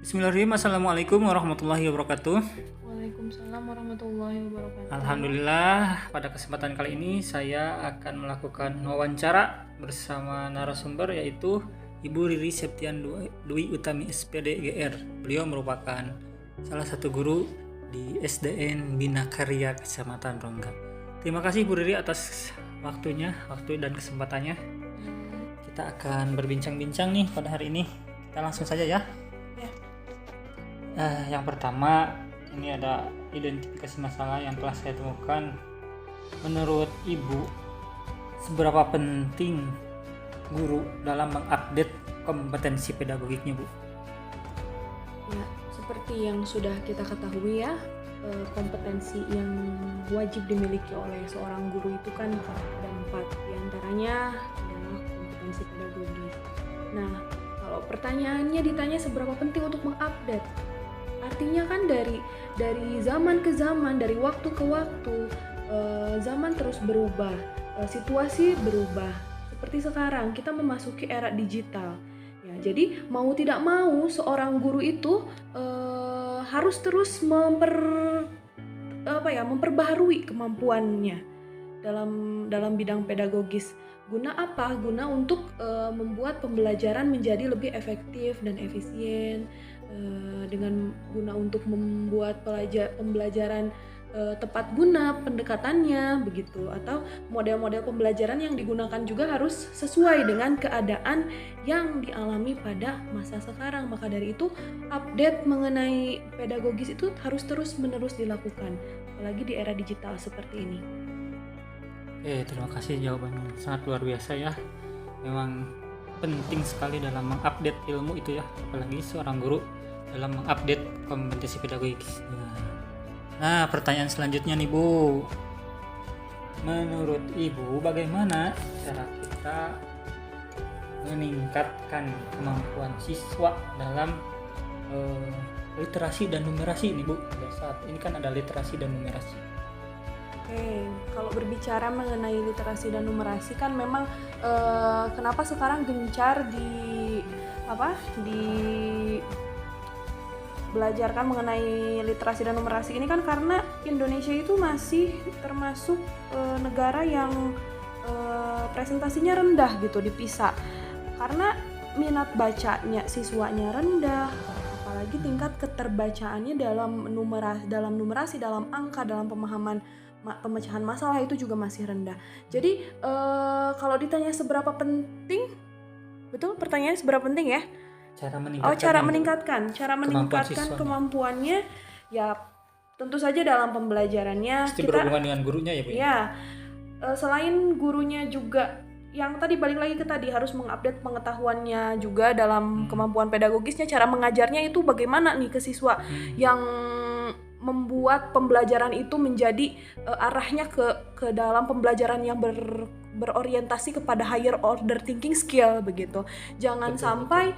Bismillahirrahmanirrahim. Assalamualaikum warahmatullahi wabarakatuh. Waalaikumsalam warahmatullahi wabarakatuh. Alhamdulillah, pada kesempatan kali ini saya akan melakukan wawancara bersama narasumber yaitu Ibu Riri Septian Dwi Utami SPD GR. Beliau merupakan salah satu guru di SDN Bina Karya Kecamatan Rongga. Terima kasih Ibu Riri atas waktu dan kesempatannya. Kita akan berbincang-bincang nih pada hari ini. Kita langsung saja ya. Yang pertama, ini ada identifikasi masalah yang telah saya temukan. Menurut Ibu, seberapa penting guru dalam mengupdate kompetensi pedagogiknya, Bu? Ya, seperti yang sudah kita ketahui ya, kompetensi yang wajib dimiliki oleh seorang guru itu kan ada 4. Di antaranya adalah kompetensi pedagogis. Nah, kalau pertanyaannya ditanya seberapa penting untuk mengupdate, artinya kan dari zaman ke zaman, dari waktu ke waktu, zaman terus berubah, situasi berubah. Seperti sekarang kita memasuki era digital. Ya, jadi mau tidak mau seorang guru itu harus terus memperbaharui kemampuannya dalam bidang pedagogis. Guna apa? Guna untuk membuat pembelajaran menjadi lebih efektif dan efisien, dengan guna untuk membuat pembelajaran tepat guna pendekatannya begitu, atau model-model pembelajaran yang digunakan juga harus sesuai dengan keadaan yang dialami pada masa sekarang. Maka dari itu update mengenai pedagogis itu harus terus-menerus dilakukan, apalagi di era digital seperti ini. Terima kasih jawabannya, sangat luar biasa ya. Memang penting sekali dalam mengupdate ilmu itu ya, apalagi seorang guru dalam mengupdate kompetensi pedagogik. Nah, pertanyaan selanjutnya nih Bu, menurut Ibu bagaimana cara kita meningkatkan kemampuan siswa dalam literasi dan numerasi ini Bu? Pada saat ini kan ada literasi dan numerasi. Kalau berbicara mengenai literasi dan numerasi kan memang kenapa sekarang gencar belajarkan mengenai literasi dan numerasi ini kan karena Indonesia itu masih termasuk negara yang presentasinya rendah gitu di PISA, karena minat bacanya siswanya rendah, apalagi tingkat keterbacaannya dalam numerasi, dalam angka, dalam pemecahan masalah itu juga masih rendah. Jadi kalau ditanya seberapa penting, betul pertanyaannya seberapa penting ya? Cara meningkatkan kemampuannya ya tentu saja dalam pembelajarannya. Pasti berhubungan dengan gurunya ya Bu? Ya, selain gurunya juga yang tadi balik lagi ke tadi harus mengupdate pengetahuannya juga dalam kemampuan pedagogisnya, cara mengajarnya itu bagaimana nih ke siswa yang membuat pembelajaran itu menjadi arahnya ke dalam pembelajaran yang berorientasi kepada higher order thinking skill begitu. Jangan sampai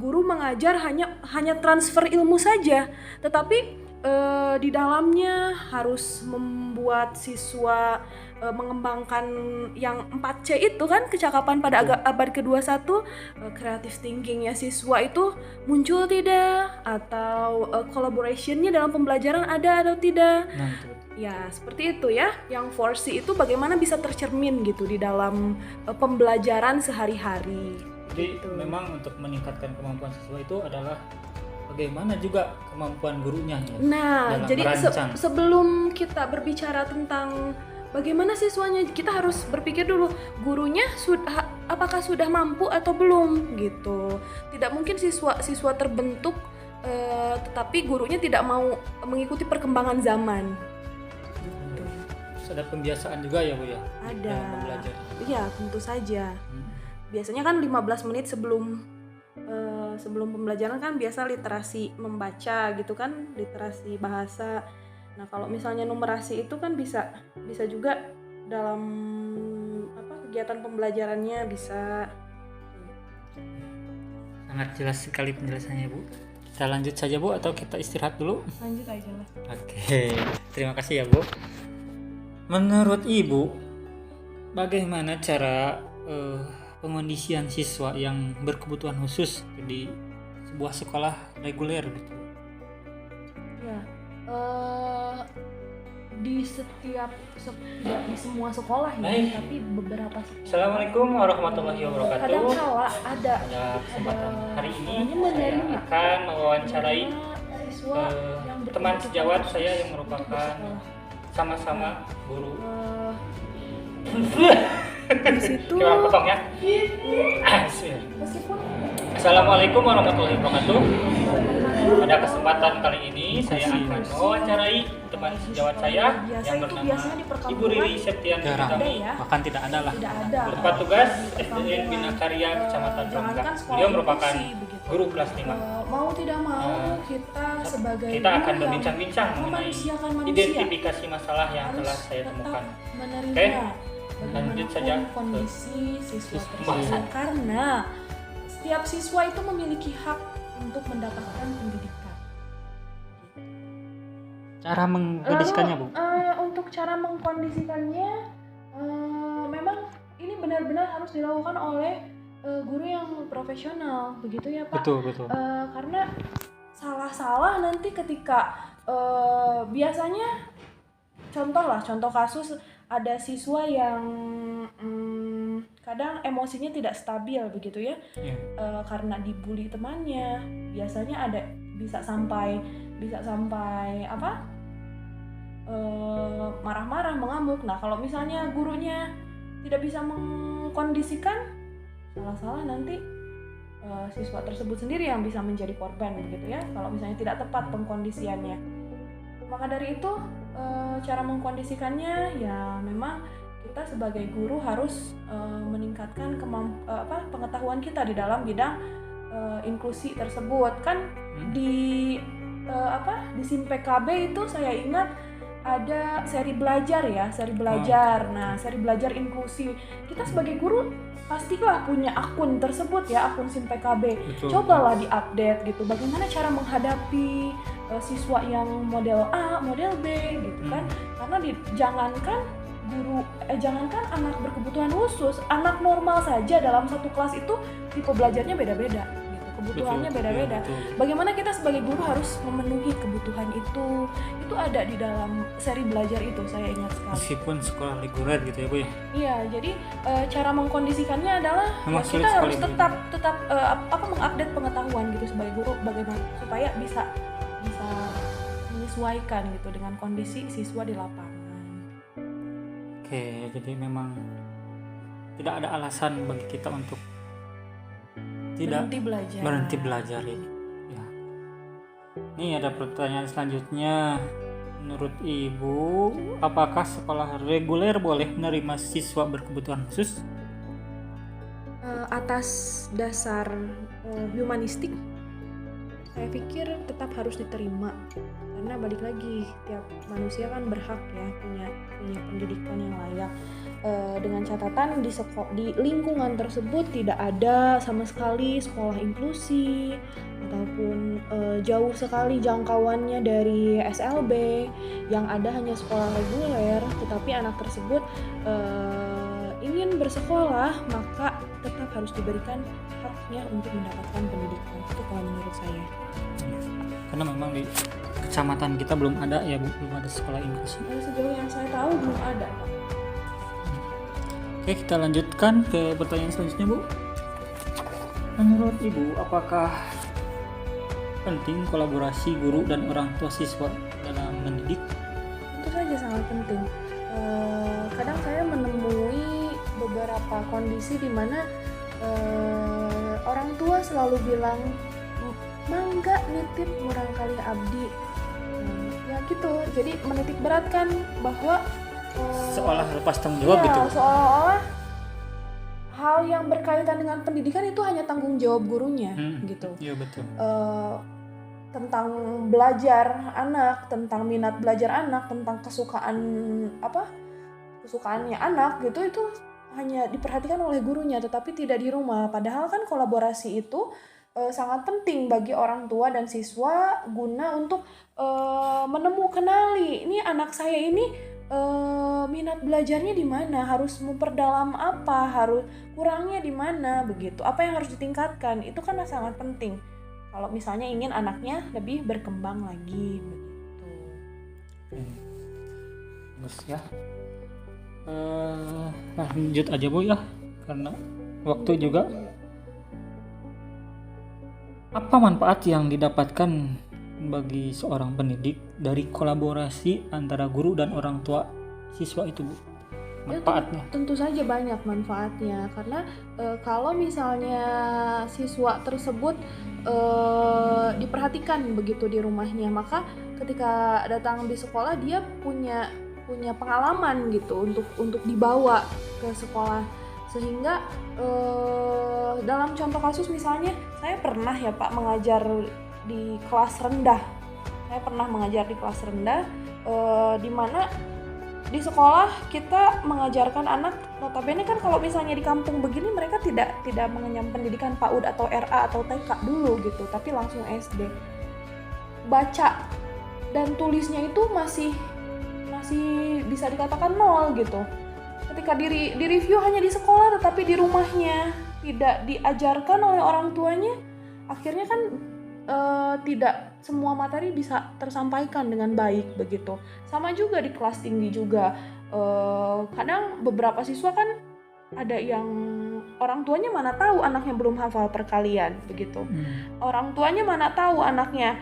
guru mengajar hanya transfer ilmu saja, tetapi di dalamnya harus membuat siswa mengembangkan yang 4C itu kan, kecakapan pada abad ke-21, creative thinkingnya siswa itu muncul tidak, atau collaborationnya dalam pembelajaran ada atau tidak. Ya seperti itu ya, yang 4C itu bagaimana bisa tercermin gitu di dalam pembelajaran sehari-hari. Jadi gitu. Memang untuk meningkatkan kemampuan siswa itu adalah bagaimana juga kemampuan gurunya ya, nah jadi sebelum kita berbicara tentang bagaimana siswanya, kita harus berpikir dulu gurunya apakah sudah mampu atau belum gitu. Tidak mungkin siswa terbentuk tetapi gurunya tidak mau mengikuti perkembangan zaman. Ada pembiasaan juga ya Bu ya? Ada. Iya, tentu saja. Biasanya kan 15 menit sebelum pembelajaran kan biasa literasi membaca gitu kan, literasi bahasa. Nah, kalau misalnya numerasi itu kan bisa juga dalam kegiatan pembelajarannya bisa. Sangat jelas sekali penjelasannya Bu. Kita lanjut saja Bu atau kita istirahat dulu? Lanjut aja lah. Oke, terima kasih ya Bu. Menurut Ibu, bagaimana cara pengondisian siswa yang berkebutuhan khusus di sebuah sekolah reguler gitu? Ya, di setiap tidak di semua sekolah ya, Baik. tapi beberapa sekolah. Assalamualaikum warahmatullahi wabarakatuh. Kadang kala Pada kesempatan hari ini sekolahnya saya menerima akan mewawancarai siswa yang teman berkebutuhan sejawat khusus saya yang untuk merupakan bersekolah. sama-sama guru. Di situ Coba potong ya. meskipun Assalamualaikum warahmatullahi wabarakatuh. Pada kesempatan kali ini saya akan mewawancarai teman sejawat saya yang bernama Ibu Riri Septian Utami. ya. Bahkan tidak ada lah. tidak ada Bertempat tugas SDN Bina Karya Kecamatan Rongga. jangankan sekolah Beliau merupakan inklusi, begitu. guru kelas 5. Mau tidak mau kita sebagai Kita akan guru berbincang-bincang yang mengenai memanusiakan manusia identifikasi masalah yang harus telah saya tetap temukan. menerima Oke, bagaimanapun lanjut saja ke kondisi siswa pembahasan. tersebut, karena setiap siswa itu memiliki hak untuk mendapatkan pendidikan. Cara mengkondisikannya, Bu? Untuk cara mengkondisikannya, memang ini benar-benar harus dilakukan oleh guru yang profesional, begitu ya Pak? Betul. Karena salah-salah nanti ketika biasanya contoh kasus ada siswa yang kadang emosinya tidak stabil begitu ya, karena dibully temannya, biasanya ada bisa sampai apa? Marah-marah, mengamuk. Nah, kalau misalnya gurunya tidak bisa mengkondisikan, salah-salah nanti siswa tersebut sendiri yang bisa menjadi korban begitu ya, kalau misalnya tidak tepat pengkondisiannya. Maka dari itu cara mengkondisikannya ya memang kita sebagai guru harus meningkatkan pengetahuan kita di dalam bidang inklusi tersebut. Kan di SIM PKB itu saya ingat ada seri belajar. Nah, seri belajar inklusi. Kita sebagai guru pastilah punya akun tersebut ya, akun SIM PKB. Cobalah diupdate gitu. Bagaimana cara menghadapi siswa yang model A, model B gitu kan. Karena jangankan anak berkebutuhan khusus, anak normal saja dalam satu kelas itu tipe belajarnya beda-beda. Kebutuhannya beda-beda. Bagaimana kita sebagai guru harus memenuhi kebutuhan itu ada di dalam seri belajar itu, saya ingat sekali. Meskipun sekolah reguler gitu ya, Bu ya. Iya, jadi cara mengkondisikannya adalah kita harus tetap mengupdate pengetahuan gitu sebagai guru, bagaimana supaya bisa menyesuaikan gitu dengan kondisi siswa di lapangan. Oke, jadi memang tidak ada alasan bagi kita untuk tidak berhenti belajar ini. Ya. Ini ada pertanyaan selanjutnya. Menurut Ibu, apakah sekolah reguler boleh menerima siswa berkebutuhan khusus? Atas dasar humanistik, saya pikir tetap harus diterima. Karena balik lagi, tiap manusia kan berhak ya punya pendidikan yang layak. Dengan catatan di lingkungan tersebut tidak ada sama sekali sekolah inklusi ataupun jauh sekali jangkauannya dari SLB, yang ada hanya sekolah reguler, tetapi anak tersebut ingin bersekolah, maka tetap harus diberikan haknya untuk mendapatkan pendidikan. Itu kalau menurut saya. Karena memang di kecamatan kita belum ada ya, Bu, belum ada sekolah inklusi. Sejauh yang saya tahu belum ada. Oke, kita lanjutkan ke pertanyaan selanjutnya, Bu. Menurut Ibu, apakah penting kolaborasi guru dan orang tua siswa dalam mendidik? Tentu saja sangat penting. Kadang saya menemui beberapa kondisi di mana orang tua selalu bilang, mangga nitip murang kali abdi. Ya gitu, jadi menitik beratkan bahwa seolah lepas tanggung jawab gitu. Seolah-olah hal yang berkaitan dengan pendidikan itu hanya tanggung jawab gurunya gitu. Iya betul. Tentang belajar anak, tentang minat belajar anak, tentang kesukaannya anak gitu, itu hanya diperhatikan oleh gurunya tetapi tidak di rumah. Padahal kan kolaborasi itu sangat penting bagi orang tua dan siswa guna untuk kenali ini anak saya ini minat belajarnya di mana, harus memperdalam apa, harus kurangnya di mana begitu, apa yang harus ditingkatkan, itu kan sangat penting kalau misalnya ingin anaknya lebih berkembang lagi begitu. Bagus ya. Lanjut aja Bu ya, karena waktu juga. Apa manfaat yang didapatkan bagi seorang pendidik dari kolaborasi antara guru dan orang tua siswa itu Bu? Manfaatnya? Tentu saja banyak manfaatnya, karena kalau misalnya siswa tersebut diperhatikan begitu di rumahnya, maka ketika datang di sekolah dia punya pengalaman gitu untuk dibawa ke sekolah, sehingga dalam contoh kasus misalnya saya pernah ya Pak mengajar di kelas rendah. Saya pernah mengajar di kelas rendah di mana di sekolah kita mengajarkan anak, notabene kan kalau misalnya di kampung begini mereka tidak mengenyam pendidikan PAUD atau RA atau TK dulu gitu, tapi langsung SD. Baca dan tulisnya itu masih bisa dikatakan nol gitu. Ketika di review hanya di sekolah tetapi di rumahnya tidak diajarkan oleh orang tuanya, akhirnya kan tidak semua materi bisa tersampaikan dengan baik begitu. Sama juga di kelas tinggi juga, kadang beberapa siswa kan ada yang orang tuanya mana tahu anaknya belum hafal perkalian begitu. Orang tuanya mana tahu anaknya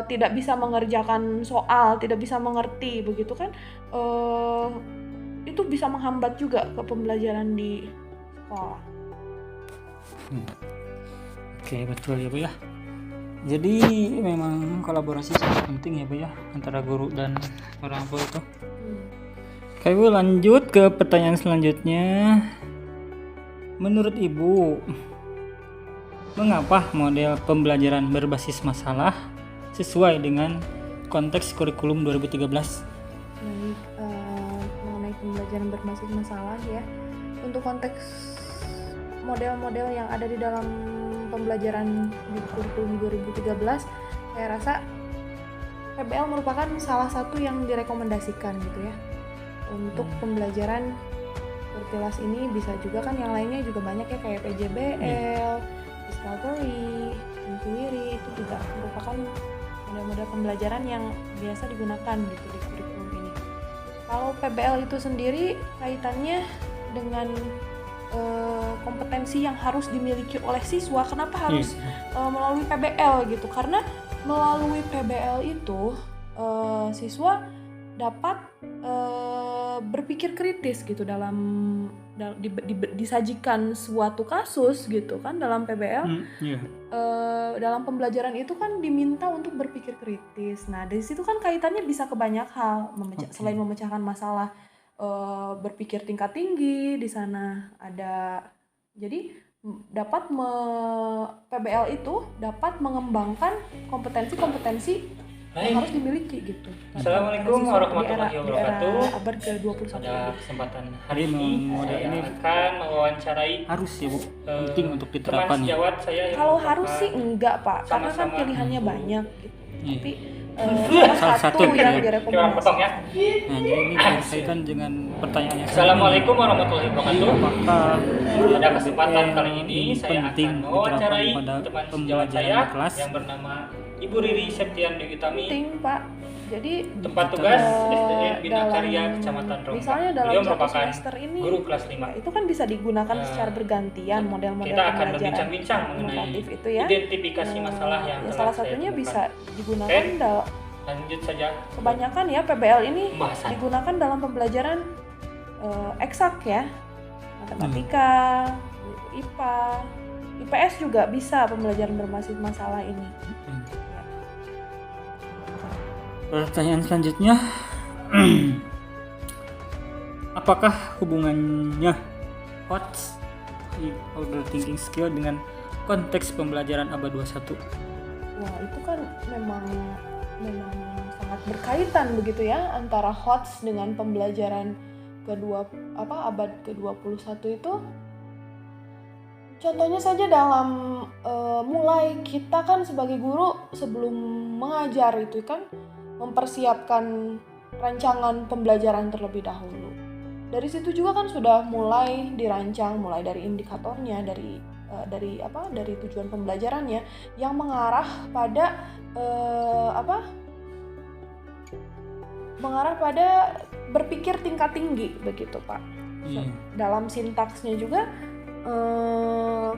tidak bisa mengerjakan soal, tidak bisa mengerti begitu kan. Itu bisa menghambat juga ke pembelajaran di sekolah. Oke, betul ya Bu ya. Jadi memang kolaborasi sangat penting ya Bu ya, antara guru dan orang tua itu. Oke Bu, lanjut ke pertanyaan selanjutnya. Menurut Ibu, mengapa model pembelajaran berbasis masalah sesuai dengan konteks kurikulum 2013? Baik, mengenai pembelajaran berbasis masalah ya, untuk konteks model-model yang ada di dalam pembelajaran di kurikulum 2013, saya rasa PBL merupakan salah satu yang direkomendasikan gitu ya untuk pembelajaran kurikulas ini. Bisa juga kan yang lainnya juga banyak ya, kayak PJBL, Discovery, Inquiry, itu juga merupakan model-model pembelajaran yang biasa digunakan gitu di kurikulum ini. Kalau PBL itu sendiri kaitannya dengan kompetensi yang harus dimiliki oleh siswa. Kenapa harus melalui PBL gitu? Karena melalui PBL itu siswa dapat berpikir kritis gitu dalam disajikan suatu kasus gitu kan dalam PBL. Dalam pembelajaran itu kan diminta untuk berpikir kritis. Nah dari situ kan kaitannya bisa ke banyak hal, selain memecahkan masalah, berpikir tingkat tinggi di sana ada. Jadi PBL itu dapat mengembangkan kompetensi-kompetensi yang harus dimiliki gitu. Assalamualaikum warahmatullahi wabarakatuh. Di era abad ke-21. Pada kesempatan hari ini model ini akan mewawancarai, harus ya Bu, penting untuk diterapkan. Kalau harus sih enggak Pak, karena kan pilihannya banyak gitu. Tapi salah satu yang direkomendasikan. Nah, jadi ini berkaitan dengan pertanyaannya. Assalamualaikum warahmatullahi wabarakatuh. Apakah pada kesempatan kali ini saya akan mewawancarai teman sejawat saya yang bernama Ibu Riri Septian Dewi Utami. Penting Pak. Jadi tempat tugas SDN Bina Karya Kecamatan Rongga. Misalnya dalam Beliau satu merupakan semester ini guru kelas 5. Itu kan bisa digunakan secara bergantian model-model kita akan pembelajaran berbincang-bincang mengenai itu ya. Identifikasi masalah yang telah salah saya satunya temukan. bisa digunakan Lanjut saja. Kebanyakan ya PBL ini Pembahasan. digunakan dalam pembelajaran eksak ya, matematika, IPA, IPS juga bisa pembelajaran berbasis masalah ini. Pertanyaan selanjutnya, apakah hubungannya HOTS order thinking skill dengan konteks pembelajaran abad 21? Wah, itu kan memang sangat berkaitan begitu ya antara HOTS dengan pembelajaran abad ke-21 itu. Contohnya saja dalam mulai kita kan sebagai guru sebelum mengajar itu kan mempersiapkan rancangan pembelajaran terlebih dahulu. Dari situ juga kan sudah mulai dirancang, mulai dari indikatornya, dari dari tujuan pembelajarannya yang mengarah pada mengarah pada berpikir tingkat tinggi begitu Pak. Dalam sintaksnya juga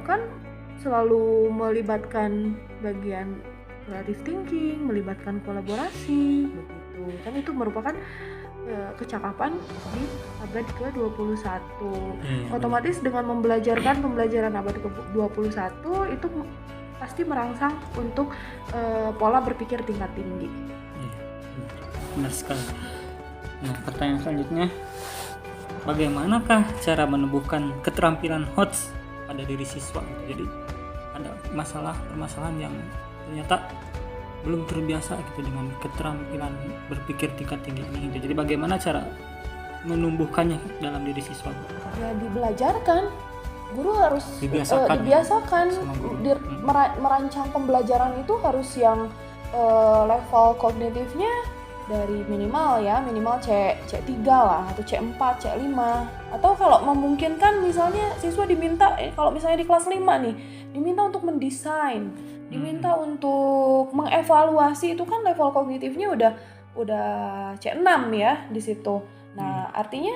kan selalu melibatkan bagian creative thinking, melibatkan kolaborasi begitu. Kan itu merupakan kecakapan di abad ke-21. Otomatis dengan pembelajaran abad ke-21 itu pasti merangsang untuk pola berpikir tingkat tinggi. Benar sekali. Nah, pertanyaan selanjutnya, bagaimanakah cara menumbuhkan keterampilan HOTS pada diri siswa? Jadi ada permasalahan yang ternyata belum terbiasa gitu dengan keterampilan berpikir tingkat tinggi ini. Jadi bagaimana cara menumbuhkannya dalam diri siswa? Ya dibelajarkan, guru harus dibiasakan merancang pembelajaran itu harus yang level kognitifnya dari minimal C3 lah atau C4, C5, atau kalau memungkinkan misalnya siswa diminta kalau misalnya di kelas 5 nih diminta untuk mendesain, diminta untuk mengevaluasi, itu kan level kognitifnya udah C6 ya di situ. Nah, artinya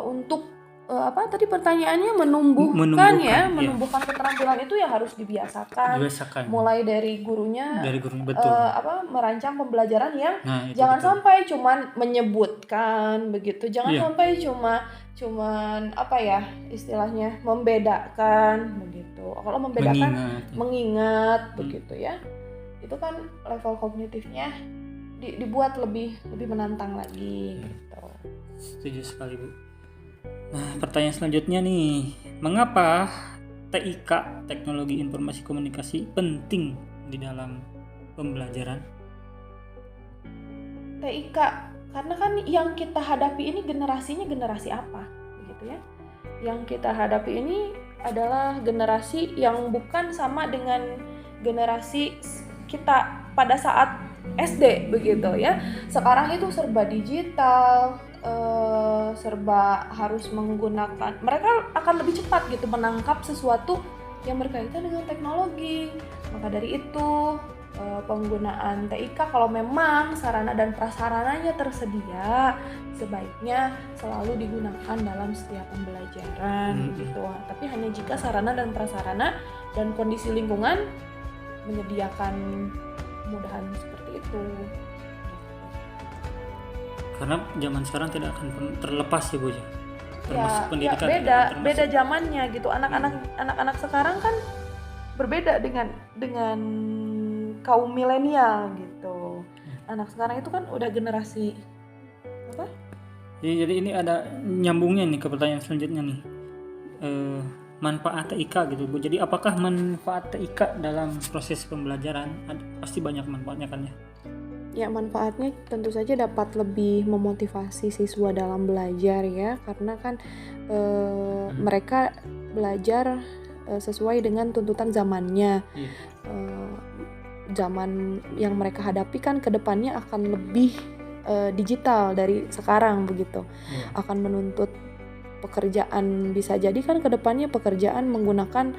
untuk tadi pertanyaannya menumbuhkan keterampilan itu ya harus dibiasakan. Mulai dari gurunya betul. Merancang pembelajaran yang jangan sampai cuman menyebutkan begitu. Jangan sampai cuman istilahnya membedakan begitu. Kalau membedakan mengingat begitu ya. Itu kan level kognitifnya dibuat lebih menantang lagi gitu. Setuju sekali, Bu. Nah, pertanyaan selanjutnya nih, mengapa TIK, Teknologi Informasi Komunikasi, penting di dalam pembelajaran? TIK, karena kan yang kita hadapi ini generasinya generasi apa, begitu ya? Yang kita hadapi ini adalah generasi yang bukan sama dengan generasi kita pada saat SD, begitu ya. Sekarang itu serba digital, serba harus menggunakan, mereka akan lebih cepat gitu menangkap sesuatu yang berkaitan dengan teknologi. Maka dari itu penggunaan TIK kalau memang sarana dan prasarananya tersedia, sebaiknya selalu digunakan dalam setiap pembelajaran gitu. Tapi hanya jika sarana dan prasarana dan kondisi lingkungan menyediakan kemudahan seperti itu. Karena zaman sekarang tidak akan terlepas ya, Bu ya. Termasuk pendidikan. Beda zamannya gitu. Anak-anak sekarang kan berbeda dengan kaum milenial gitu. Anak sekarang itu kan udah generasi apa? Jadi ini ada nyambungnya nih ke pertanyaan selanjutnya nih. Manfaat TIK gitu, Bu. Jadi apakah manfaat TIK dalam proses pembelajaran? Pasti banyak manfaatnya kan ya? Ya, manfaatnya tentu saja dapat lebih memotivasi siswa dalam belajar ya, karena kan mereka belajar sesuai dengan tuntutan zamannya. Zaman yang mereka hadapi kan ke depannya akan lebih digital dari sekarang begitu. Akan menuntut pekerjaan, bisa jadi kan kedepannya pekerjaan menggunakan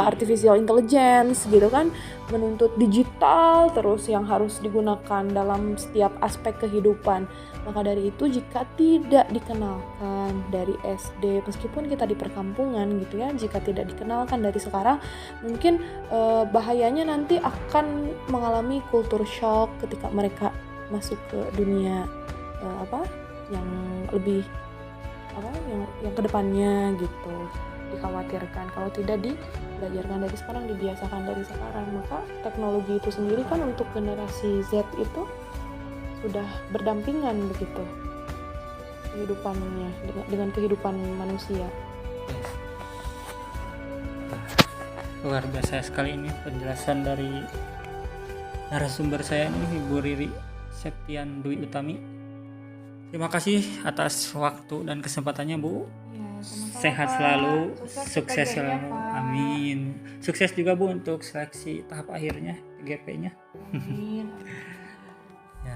artificial intelligence gitu kan, menuntut digital terus yang harus digunakan dalam setiap aspek kehidupan. Maka dari itu jika tidak dikenalkan dari SD, meskipun kita di perkampungan gitu ya, jika tidak dikenalkan dari sekarang, mungkin bahayanya nanti akan mengalami culture shock ketika mereka masuk ke dunia yang lebih yang kedepannya gitu. Dikhawatirkan kalau tidak dibelajarkan dari sekarang, dibiasakan dari sekarang, maka teknologi itu sendiri kan untuk generasi Z itu sudah berdampingan begitu kehidupannya dengan kehidupan manusia. Luar biasa sekali ini penjelasan dari narasumber saya ini, Ibu Riri Septian Dwi Utami. Terima kasih atas waktu dan kesempatannya, Bu. Ya, sehat selalu, sukses selalu. Amin. Sukses juga, Bu, untuk seleksi tahap akhirnya GP-nya. Amin. Ya.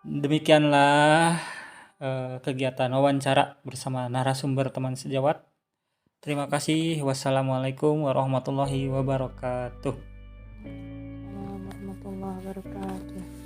Demikianlah kegiatan wawancara bersama narasumber teman sejawat. Terima kasih. Wassalamualaikum warahmatullahi wabarakatuh. Warahmatullahi wabarakatuh.